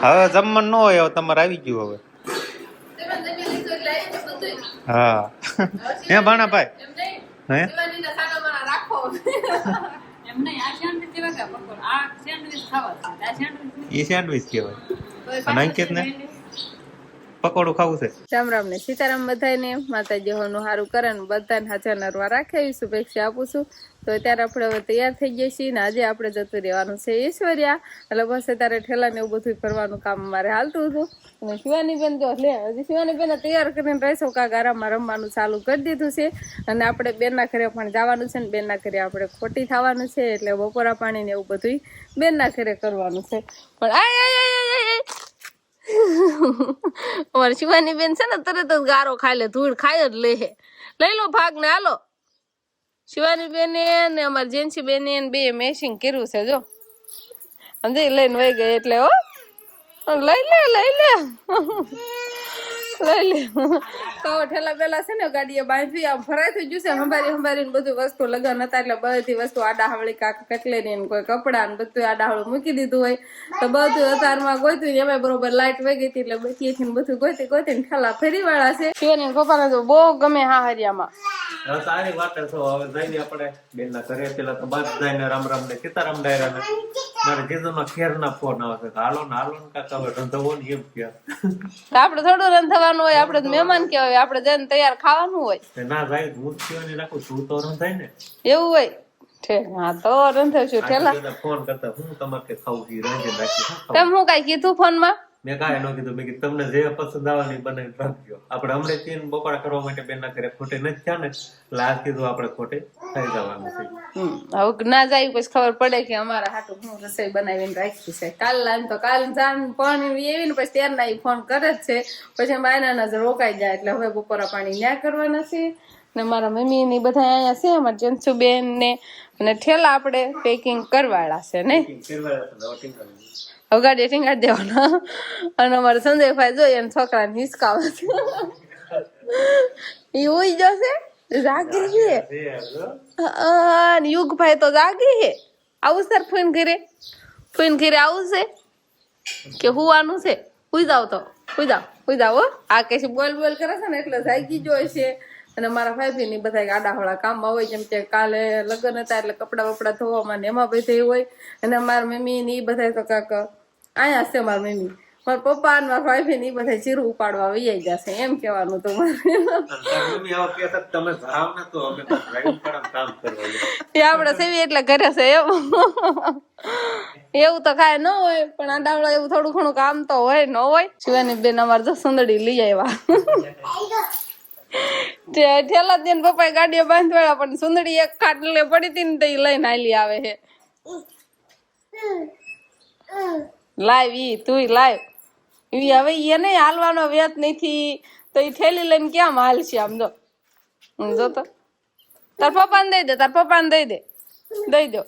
હવે જમવાનું ન હોય, હવે તમારે આવી ગયું હવે. હા હે ભાણાભાઈ હે એ સેન્ડવીચ કહેવાય અને અંકિત ને પકોડું ખાવું છે. રામ રામ ને સીતારામ બધાને, માતાજી હોનું સારું કરે ને બધાને હાજર નરવા રાખે એવી શુભેચ્છા આપું છું. તો અત્યારે આપણે હવે તૈયાર થઈ ગયા છીએ ને આજે આપણે જતું રહેવાનું છે ઈશ્વરિયા. એટલે બસ અત્યારે ઠેલા ને એવું બધું ફરવાનું કામ મારે હાલતું હતું. અને શિવાની બેન તો લે હજી શિવાની બેન તૈયાર કરીને રહેશો કાંક આરામમાં રમવાનું ચાલુ કરી દીધું છે. અને આપણે બેનના ઘરે પણ જવાનું છે ને બેનના ઘરે આપણે ખોટી થવાનું છે, એટલે બપોરા પાણી ને એવું બધું બેનના ઘરે કરવાનું છે. પણ અમારી શિવાની બેન છે ને તરત જ ગારો ખાઈ લે, ધૂળ ખાઈ જ લે. લઈ લો ભાગ ને હાલો. શિવાની બેને ને અમારી જેન્સી બેને બે મેચિંગ કર્યું છે જો. સમજી લઈને વહી ગઈ એટલે હો લઈ લે લઈ લે તો ઠેલા પેલા છે ને ગાડીએ બાંધવી આમ ફરાઈ થઈ ગયું છે. સંભાળીને બધું વસ્તુ લગન હતા એટલે બધી વસ્તુ આડાહવળી કાંક કટલેરી ને કોઈ કપડા ને બધું આડાહવળું મૂકી દીધું હોય. તો બધું અતારમાં ગોત્યું એમાં બરોબર લાઈટ વહી ગઈ હતી એટલે બચીથી બધું ગોતી ઠેલા ફેરી વાળા છે. શિવાની પપ્પાને તો બહુ ગમે હાહરિયામાં. સારી વાત છે. હવે જઈને આપણે બેનના ઘરે પેલા તો બધાને રામ રામ ને સીતારામ ડાયરા ને મારે જીજુના ખેરના ફોન આવે છે હાલો ને કાકા હવે રંધવો ને એમ કે આપણે થોડું રંધવાનું હોય, આપણે મહેમાન કેવાય, આપણે જઈને તૈયાર ખાવાનું હોય. ના ભાઈ હું થવાની રાખું છું તો રંધાય ને એવું હોય. હા તો રંધાવશું ઠેલા ફોન કરતા હું તમારે ખાવું છે રંધી નાખી. તમે હું કઈ કીધું ફોન માં? મેં કાંઈ ન કીધું. મેં કીધું તમને જે પસંદ આવે ને બનાવી રાખજો. આપણે હમણાં તીન બપોરા કરવા માટે બેનના ઘરે ખોટે નથી થયા ને એટલે આ કીધું આપણે ખોટે થઈ જવાનું છે. હવે ના જાય પછી ખબર પડે કે અમારા હાટું હું રસોઈ બનાવીને રાખી છે. કાલ જાન પણ એવી ને પછી ત્યારના ફોન કરે જ છે. પછી માયના જ રોકાઈ જાય એટલે હવે બપોરા પાણી ન્યા કરવાના છે. ને મારા મમ્મી ને બધા અહીંયા છે, અમારા જનસુબેન ને અને ઠેલા આપણે પેકિંગ કરવાળા છે ને ગાડી ટીંગાડી દેવાના. અને અમારે સંજયભાઈ જોઈએ ને છોકરાને હિસકાવે છે. એ ઉઈ જશે જાગી છે. યુગભાઈ તો જાગી છે. આવું સર ફોન ઘરે આવું છે કે હુવાનું છે? હુઈ જાવ તો હુઈ જાવ હો. આ કઈ બોલ કરે છે ને એટલે જાગી જોઈ છે. અને મારા ભાઈ ની બધા આડાહોળા કામમાં હોય, જેમ કે કાલે લગ્ન હતા એટલે કપડા બપડા ધોવામાં ને એમાં બધે હોય. અને મારા મમ્મી ને એ બધા તો કાક અહીંયા છે. મારા મમ્મી મારા પપ્પા અને મારા ભાઈ ને એ બધા ચીરું ઉપાડવા વૈયા જશે એમ કેવાનું તો મારે. આપડે સેવી એટલે ઘરે છે એવું તો કાંઈ ન હોય, પણ આડાવડા એવું થોડું ઘણું કામ તો હોય ન હોય. શિવાની બેન અમારે તો સુંદડી લઈ આવ્યા. ઠેલા દે પપ્પા ગાડીઓ બાંધવાળા પણ સુંદડી એક ખાટલે પડી હતી ને તો એ લઈને હાલી આવે છે. લાવ ઈ તું લાવ હવે એને હાલવાનો વેત નથી તો એ ઠેલી લઈને ક્યાં હાલશે? આમ જો તો તાર પપ્પાને દઈ દે દઈ દો.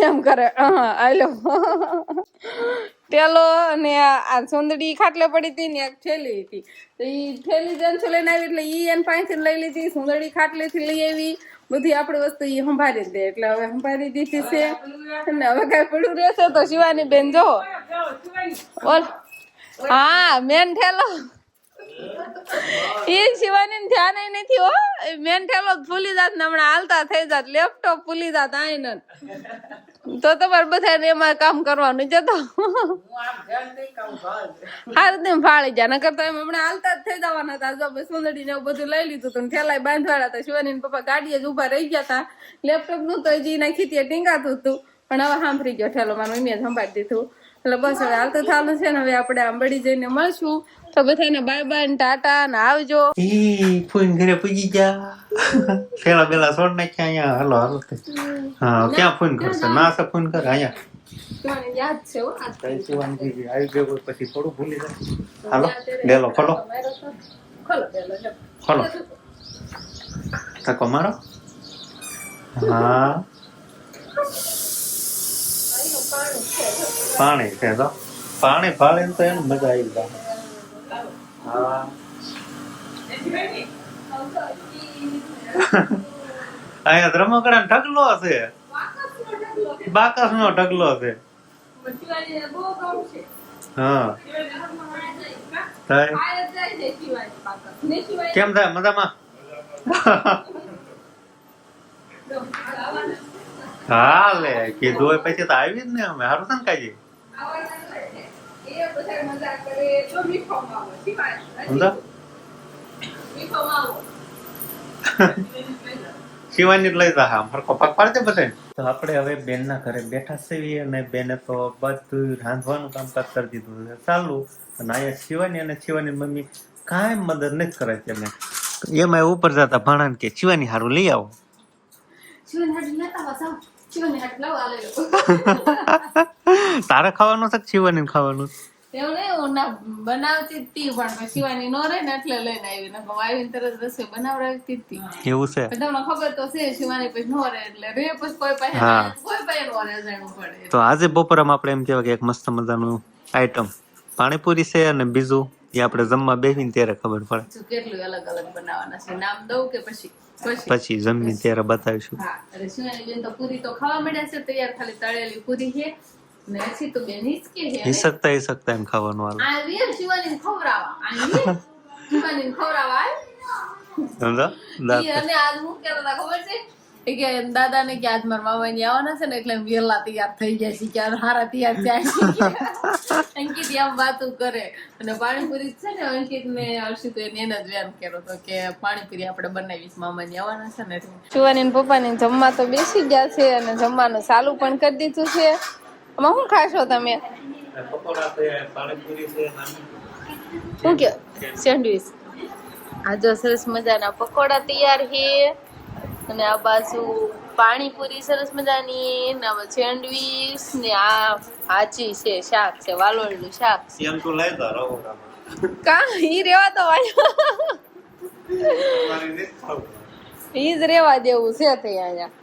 એમ કરે આલો ટેલો. અને આ સુંદડી ખાટલે પડી હતી ને એક થેલી હતી તો ઈ થેલી જનસો લઈને આવી એટલે ઈ એને પાસેથી લઈ લીધી. સુંદડી ખાટલેથી લઈ આવી. બધી આપડી વસ્તુ ઈ સંભાળી દે એટલે હવે સંભાળી દીધી છે. અને હવે કઈ પડ્યું રહેશે તો શિવાની બેન જો બોલ. હા મેન ઠેલો એ શિવાની ને ધ્યાન નથી હો. મેન ઠેલો ભૂલી જાત ને હમણાં હાલતા થઈ જાત. લેપટોપ ભૂલી જાત આઈને તો તમારે બધા એમાં કામ કરવાનું જતો હારું ફાળી જાય. નકર તો એમ હમણાં હાલતા જ થઈ જવાના હતા. જો સુંદડી ને એવું બધું લઈ લીધું હતું. ઠેલાય બાંધવાળા હતા. શિવાની પપ્પા ગાડીએ જ ઉભા રહી ગયા હતા. લેપટોપ નું તો હજી નાખી ટીંગાતું હતું પણ હવે સાંભળી ગયો ઠેલો. મારું મમ્મીએ સંભાળી દીધું. એટલે બસ હવે હાલતું થાલું છે ને હવે આપણે આંબડી જઈને મળશું. તો બધાને બાય બાય ને ટાટા ને આવજો. ફોન ઘરે પૂજી ગયા. પેલા પેલા છોડ નાખ્યા અહીંયા. હાલો હા ક્યાં ફોન કરશે? ના છે ફોન કર અહીંયા યાદ છે આવી ગયો પછી થોડું ભૂલી જાય. હાલો ડેલો ખોલો ધક્કો મારો. હા પાણી છે તો પાણી ફાળે તો એને મજા આવી જાય. હા અહીંયા રમકડા ઢગલો છે. બાકસ નો ઢગલો છે. પણ શિવાનીને બહુ ગમશે. હા થાય. આ જ જાય છે શિવાની પાછળ. ને શિવાની કેમ થાય મજામાં? હા લે કીધું હોય પછી તો આવી જ ને અમે હારું છે ને કાજી એ બધા મજા કરે તો મીઠો માવો શિવાની સમજા મીઠો માવો શિવાની જ લઈ જા આમ હરકો પાક પાડજે બધા. તો આપણે હવે બેન ના ઘરે બેઠા છીએ અને બેને તો બધું રાંધવાનું કામકાજ કરી દીધું છે ચાલુ. અને અહીંયા શિવાની અને શિવાની મમ્મી કાંઈ મદદ નથી કરે છે અમે એમાં ઉપર જતા ભાણા કે શિવાની હારું લઈ આવો. તારે ખાવાનું છે કે શિવાની ખાવાનું? એવું નહીં હું ના બનાવતી જ તી પણ શિવાની નો રહે ને એટલે લઈને આવી ને આવીને તરત રસોઈ બનાવડાવતી જ તી. એવું છે તમને ખબર તો છે શિવાની પછી નો રહે એટલે રે પછી કોઈ પાસે નો રહે જાણવું પડે. તો આજે બપોરમાં આપણે એમ કહેવાય કે એક મસ્ત મજાનું આઈટમ પાણીપુરી છે અને બીજું એ આપણે જમવા બેસીને ત્યારે ખબર પડે. કેટલું અલગ અલગ બનાવવાના છે નામ દઉં કે પછી પછી જમીને ત્યારે બતાવીશું. હા અરે શિવાની બેન તો પૂરી તો ખાવા મળ્યા છે તૈયાર ખાલી તળેલી પૂરી છે ને હજી તો બેન હિચકે છે હિસકતા એમ ખાવાનું હાલ. આ વીર શિવાની ખવરાવા શિવાની ખવરાવા સમજા અને આજ હું કેતા ખબર છે કે દાદા ને કે આજ મારા મામા ની આવવાના છે ને એટલે વેલા તૈયાર થઈ ગયા છે કે હારા તૈયાર થાય અંકિત આમ વાતું કરે અને પાણીપુરી છે ને અંકિત ને હર્ષિત એને જ વ્યાન કર્યો તો કે પાણીપુરી આપણે બનાવીશ મામા ની આવવાના છે ને શિવાની ને પપ્પા ને જમવા તો બેસી ગયા છે અને જમવાનું ચાલુ પણ કરી દીધું છે. આમાં શું ખાશો તમે? શું કે સેન્ડવીચ. આ જો સરસ મજાના પકોડા તૈયાર છે અને આ બાજુ પાણીપુરી સરસ મજાની ને સેન્ડવીચ ને આ હાચી છે શાક છે વાલોળનું શાક છે. એમ તો લઈ દો રહો કા ઈ રેવા તો ઈ જ રેવા દેવું છે તે અહીંયા.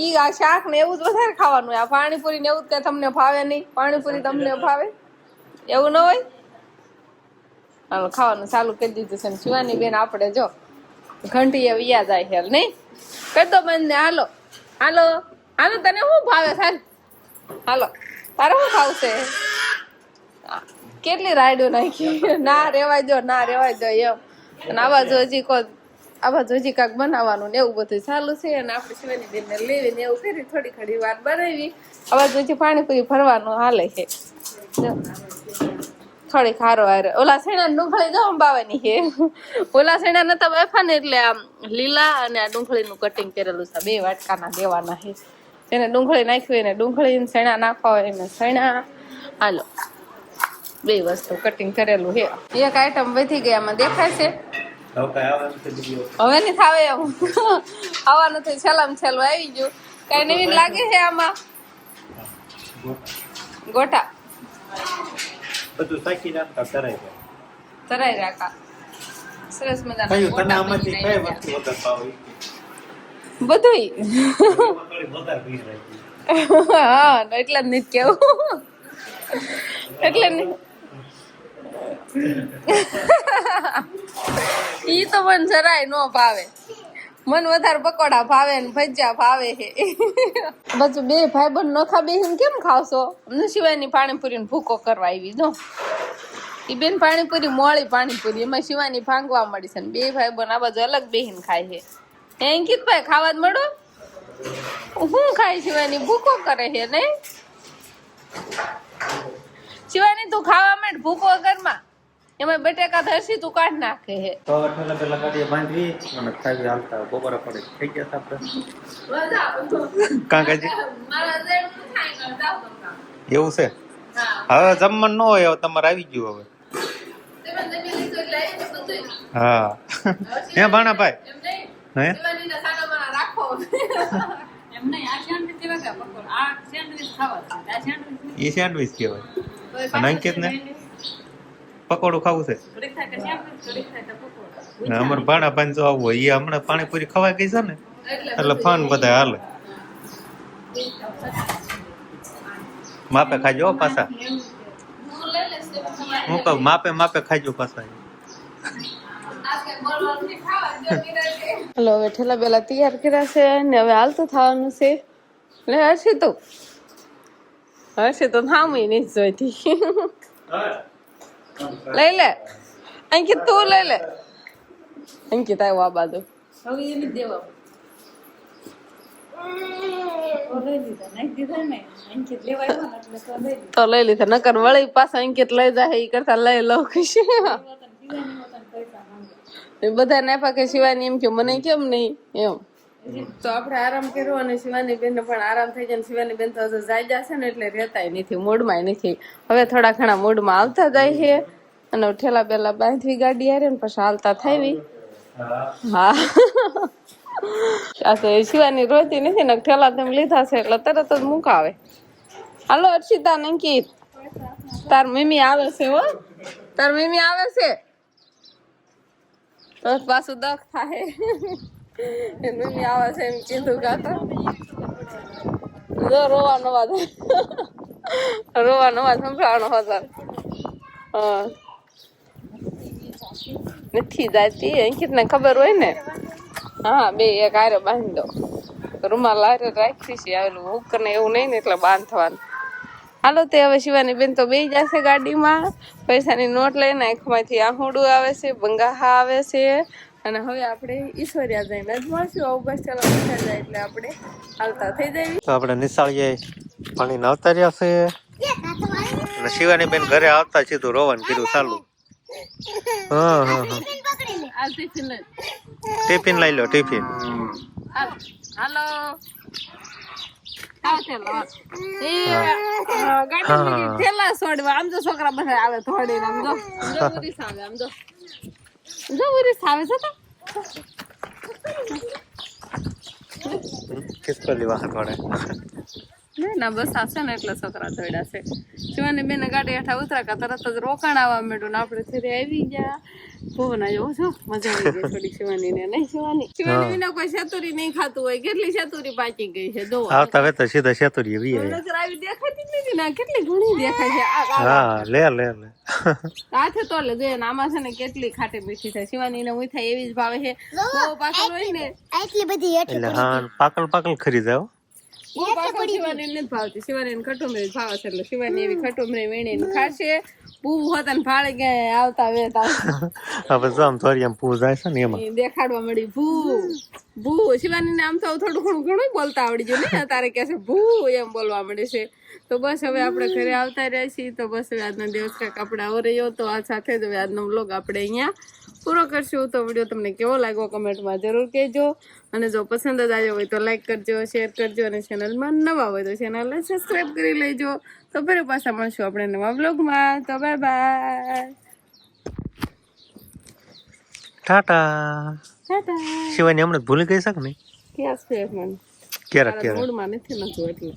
ઈ આ શાક ને એવું જ વધારે ખાવાનું આ પાણીપુરી ને એવું જ કઈ તમને ભાવે નહીં? પાણીપુરી તમને ભાવે એવું ન હોય? હાલો ખાવાનું ચાલુ કરી દીધું છે ને શિવાની બેન આપણે જો ઘંટી વ્યા જાય છે નહીં કરી દો બંધ ને. હાલો હાલો હાલો તને શું ભાવે સાહેબ? હાલો તારે શું ખાવશે? કેટલી રાયડું નાખી ના રેવાય દો ના રેવાય દો એમ. અને આવા જો હજી કાંક બનાવવાનું ને એવું બધું ચાલુ છે અને આપણે શિવાની બેન ને લેવીને એવું કરી થોડી ઘડી વાર બનાવી. આવા જો હજી પાણીપુરી ભરવાનું હાલે છે થોડીક હારો હારે. ઓલા સેણા ડુંગળી જો અંબાવાની છે. ઓલા સેણા નતા બાફા ને એટલે આમ લીલા અને આ ડુંગળીનું કટિંગ કરેલું છે. 2 વાટકાના દેવાના છે. એને ડુંગળી નાખવી હોય ને ડુંગળી ને સેણા નાખવા હોય ને સેણા. હાલો 2 વસ્તુ કટિંગ કરેલું છે. એક આઈટમ વધી ગઈ આમાં દેખાય છે. હવે નહીં થાવે એમ આવવાનું તો છેલ્લામાં છેલ્લું આવી ગયું. કઈ નવીન લાગે છે આમાં? ગોટા બધું સાકી નાખતા તરાઈ રાખા સરસ મજાના બધું હા એટલે જ નહીં કેવું એટલે ઈ તો મને જરાય નો ભાવે. મને વધારે પકોડા ભાવે ને ભજીયા ભાવે છે. બધું 2 ભાઈબંધ નોખા બેહીને કેમ ખાવશો? અમને શિવાની પાણીપુરી ને ભૂકો કરવા આવી જો. ઈ બેન પાણીપુરી મોળી પાણીપુરી એમાં શિવાની ભાંગવા મળી છે ને 2 ભાઈબંધ આ બાજુ અલગ બેહીને ખાય છે. અંકિતભાઈ ખાવા જ મળો શું ખાય શિવાની ભૂકો કરે છે નહીં? શિવાની તું ખાવા માંડ ભૂકો ઘરમાં એમાં બટેકા ધરસી તું કાઢ નાખે હે. તો ઠેલા પેલા ગાડીએ બાંધવી અને ખાવી હાલતા બપોરે પડે થઈ ગયા આપણે કાકાજી એવું છે. હવે જમવાનું ન હોય હવે તમારે આવી ગયું હવે. હા હે ભાણાભાઈ હે એ સેન્ડવીચ કહેવાય અને અંકિત ને પકોડું ખાવું છે. અમારે ભાણાભાઈ જો આવવું હોય એ હમણાં પાણીપુરી ખવાઈ ગઈ છે ને એટલે ફન બધા હાલે. માપે ખાજો પાછા હું કહું માપે ખાજો પાછા. હલો હવે ઠેલા બેલા તૈયાર કર્યા છે ને હવે હાલતું થવાનું છે. લે હર્ષિ તું હશે તો થામી નહીં જોઈતી લઈ લે અંકિત તું લઈ લે અંકિત આવ્યો આ બાજુ હવે એને દેવા તો લઈ લીધા નકર વળી પાછા અંકિત લઈ જાય એ કરતા લઈ લઉં ખુશી બધા નાફા કે શિવાની એમ કે મને કેમ નહીં એમ તો આપણે આરામ કર્યો અને શિવાની બેન પણ આરામ થઈ જાય. શિવાની બેન તો હજુ જાય જશે ને એટલે રહેતાય નથી, મૂડમાં નથી. હવે થોડા ઘણા મૂડમાં આવતા જાય છે અને ઠેલા બેલા બાંધવી ગાડી હારે ને પછી હાલતા થાવી. હા આ તો શિવાની રોતી નથી ને ઠેલા તેમ લીધા છે એટલે તરત જ મુકાવે. હાલો અર્ષિતા અંકિત તાર મમ્મી આવે છે હો, તાર મમ્મી આવે છે તો પાછું દખ થાય. મમ્મી આવે છે એમ કીધું કાતા જો રોવાનો અવાજ સંભળાવાનો હતો. હા નથી જાતી અંકિત ને ખબર હોય ને. હા બે એક આરે બાંધી દો, રૂમાલ આરે રાખી છે આવેલું હુક ને એવું નહીં ને એટલે બાંધવાનું. હાલો તે હવે શિવાની બેન તો બેસી જશે ગાડીમાં, પૈસાની નોટ લઈને આંખમાંથી આહુડું આવે છે, બંગાહા આવે છે. અને હવે આપણે ઈશ્વરિયા જઈને જ મળશું. આવું બસ ચાલો પૈસા જાય એટલે આપણે હાલતા થઈ જાય. તો આપણે નિશાળીએ પાણી આવતા રહ્યા છે અને શિવાની બેન ઘરે આવતા સીધું રોવાનું કીધું ચાલુ. હા હા હા આ ટિફિન લઈ ટિફિન લઈ લો ટિફિન. હાલો થેલા છોડવા આમ તો છોકરા બધા આવે થોડી આમ જો ઉરીસ આવે, આમ જો ઉરીસ આવે છે તો ખિસકોલી વાહન વડે ના બસ આવશે ને એટલે છોકરા દોડ્યા છે. શિવાની બેન ગાડી હેઠા ઉતરાકા તરત જ રોકાણ આવવા માંડ્યું ને આપણે ફરી આવી ગયા. પવન આવ્યો છો, મજા આવી ગઈ થોડી શિવાની ને. નહીં શિવાની વિના કોઈ શેતુરી નહીં ખાતું હોય, કેટલી શેતુરી પાકી ગઈ છે જો આવતા હવે તો સીધા શેતુરી વી નજર આવી દેખાતી જ નથી ને કેટલી ઘણી દેખાય છે. હા લે લે લે હાથે તો લે જોઈએ ને આમાં છે ને કેટલી ખાટી મીઠી થાય. શિવાની ને હું થાય એવી જ ભાવે છે. બહુ પાકલ હોય ને એટલી બધી એટલે હા પાકલ પાકલ ખરી જાવ. શિવાની નથી ભાવતી, શિવાની ખટુમરી ભાવે છે એટલે શિવાની એવી ખટુમરી વીણીને ખાશે. પૂ હોતા ને ભાડે ગયા આવતા વેતા હવે જો આમ થોડી આમ પૂ જાય છે ને એમાં દેખાડવા મળી ભૂ. શિવાની ને આમ તો થોડું ઘણું બોલતા આવડી ગયું ને, તારે કે છે ભૂ એમ બોલવા મળે છે. તો બસ હવે આપણે ઘરે આવતા રહ્યા છીએ. તો બસ હવે આજનો દિવસ કાંઈક આપણે આવો રહ્યો. તો આ સાથે જ હવે આજનો વ્લોગ આપણે અહીંયા પૂરો કરશું. તો વિડીયો તમને કેવો લાગ્યો કમેન્ટમાં જરૂર કહેજો. અને જો પસંદ જ આવ્યો હોય તો લાઈક કરજો, શેર કરજો અને ચેનલમાં નવા હોય તો ચેનલને સબસ્ક્રાઈબ કરી લેજો. તો ફરી પાછા મળશું આપણે નવા વ્લોગમાં. તો બાય બાય, ટાટા. શિવાની હમણાં ભૂલી ગઈ છે કે નહીં? ક્યાં છે મને ક્યારેક મૂડમાં નથી એટલે